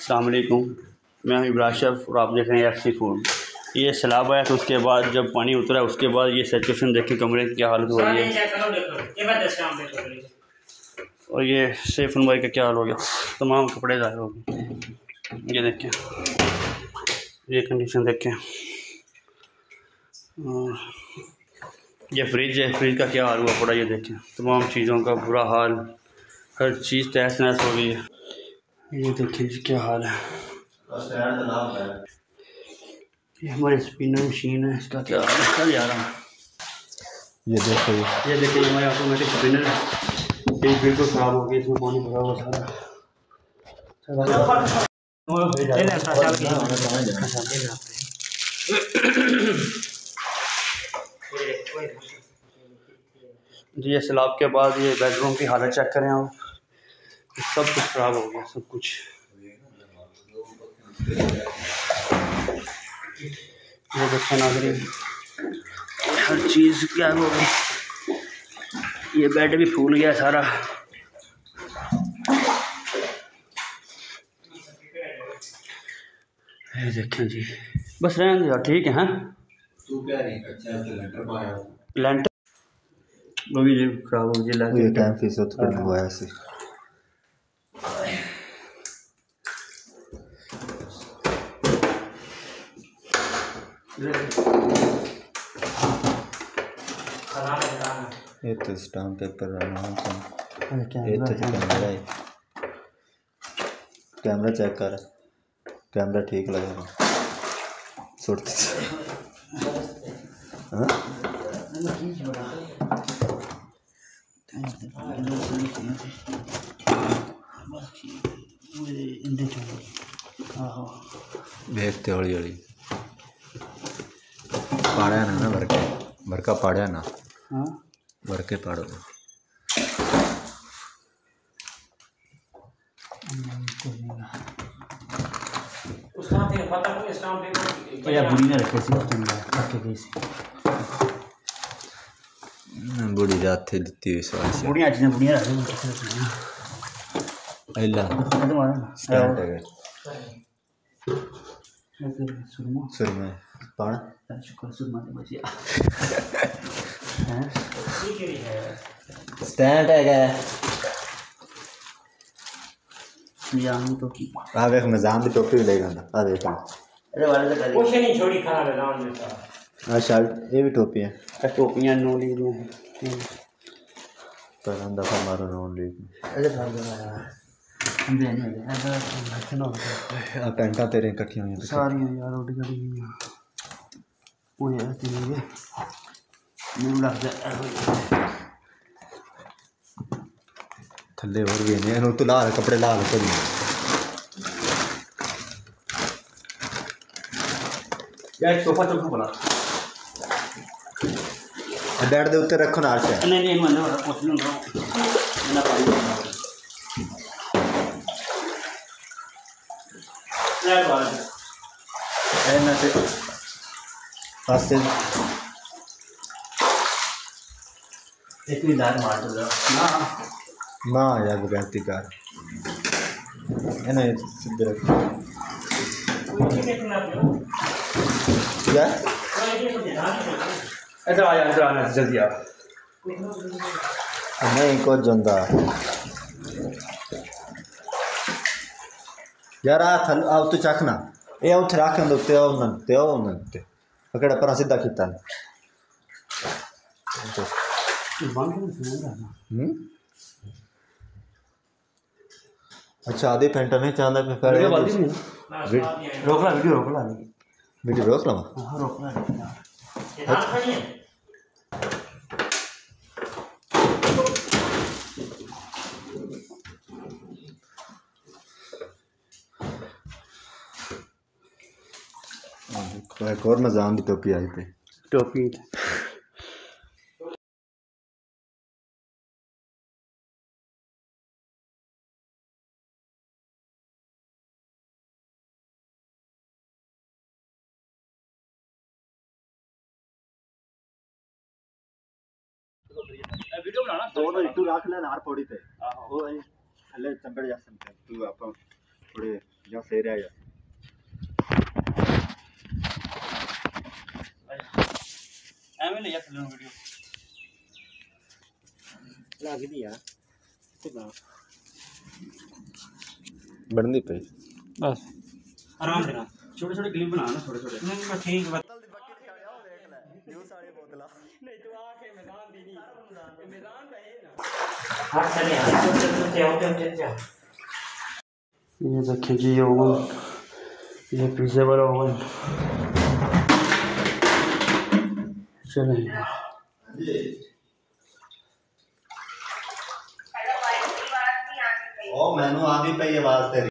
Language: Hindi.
अस्सलाम वालेकुम। मैं हूं इब्रार अशरफ और आप देख रहे हैं एफसी फूड। ये सैलाब आया तो उसके बाद जब पानी उतरा उसके बाद ये सिचुएशन देखें कमरे की क्या हालत हो रही है और ये सेफ भाई का क्या हाल हो गया। तमाम कपड़े ज़ाहिर हो गए। ये देखें, ये कंडीशन देखें। और ये फ्रिज है, फ्रिज का क्या हाल हुआ पड़ा ये देखें। तमाम चीज़ों का बुरा हाल, हर चीज़ तहस नहस हो गई है। ये देखिए जी क्या हाल है। ये हमारी स्पिनर मशीन है, इसका क्या हाल जा रहा है। ये देखिए हमारी ऑटोमेटिक स्पिनर है, ये बिल्कुल ख़राब हो गई, इसमें पानी भरा हुआ सारा। जी ये सैलाब के बाद ये बेडरूम की हालत चेक करें आप, सब कुछ ख़राब हो गया, सब कुछ। ये देखो नाज़रीन, हर चीज़ क्या हो गई। ये बेड भी फूल गया सारा। ये देखें जी, बस रहने दो यार, ठीक है। हाँ लेंटर वो भी खराब हो गया, ये टाइम फीसद करने हुआ ऐसे। ये तो स्टाम्प पेपर रहना है। ये तो कैमरा है, कैमरा चेक कर, कैमरा ठीक लगेगा। सुट हाँ देखते हौली हौली पाड़ा ना बरका पाड़ा ना बरके पाड़ो तो बुढ़ी रात थी दिती हुई सवाल से बुढ़िया चीज़ें बुढ़िया अल्लाह स्टार्ट है सुरमा पाड़ा शुक्र सुरमा दे बचिया स्टैंड है क्या निजाम तो की आ देख निजाम की टोपी भी लेगा ना। आ देख अरे वाले तो कुछ नहीं छोड़ी खाना निजाम देता। आ शर्ट ये भी टोपी है, टोपियां नो ली दी हैं पर हम दफा मारो नॉन लीग अरे भाई यार हम भी नहीं ऐसा चलो आ पैंटा तेरे इकट्ठी हुई हैं सारी यार रोटी कड़ी वो यार तेरी ये न्यू लग जाए थल्ले और भी नहीं है तो लाल कपड़े लाल करी यार सोफा चौक बोला बेड दे उत्ते रखो ना अर्श नहीं मैंने कुछ नहीं ना पानी यार बात है ना ते पासे एक भी दार मार दो ना ना यार बगैरती कार है ना सीधे रख क्या इधर आना जल्दी आ नहीं कुछ जंदा यार आ थल आओ तो चखना ये उठ रखन दो ते उन्नते पकड़ा पर सीधा किता अच्छा आधे पेंटा नहीं चाहता मैं कर रोक ला वीडियो रोक ला हाँ रोक ला एक और नजाम की टोपी आई पे टोपी वीडियो बनाना दोनों इटू रख ले नार पौड़ी ते वो थल्ले चंबड़ जा सकते तू आप थोड़े ਜਾਂ ਫੇਰ ਆ ਜਾ ਐਵੇਂ ਲੈ ਜਾ ਥੱਲੇ ਨੂੰ ਵੀਡੀਓ ਲੱਗਦੀ ਆ ਤੇ ਬਾ ਬਣਦੀ ਪਈ बस आराम से ना छोटे छोटे क्लिप बना ना छोटे छोटे नहीं मैं ठीक बात नहीं तू आके मैदान दी नहीं मैदान का है ना हां चले चल ये देखिए जी ओवन ये पिज्जा वाला ओवन चले ਉਹ ਮੈਨੂੰ ਆਂਦੀ ਪਈ ਆਵਾਜ਼ ਤੇਰੀ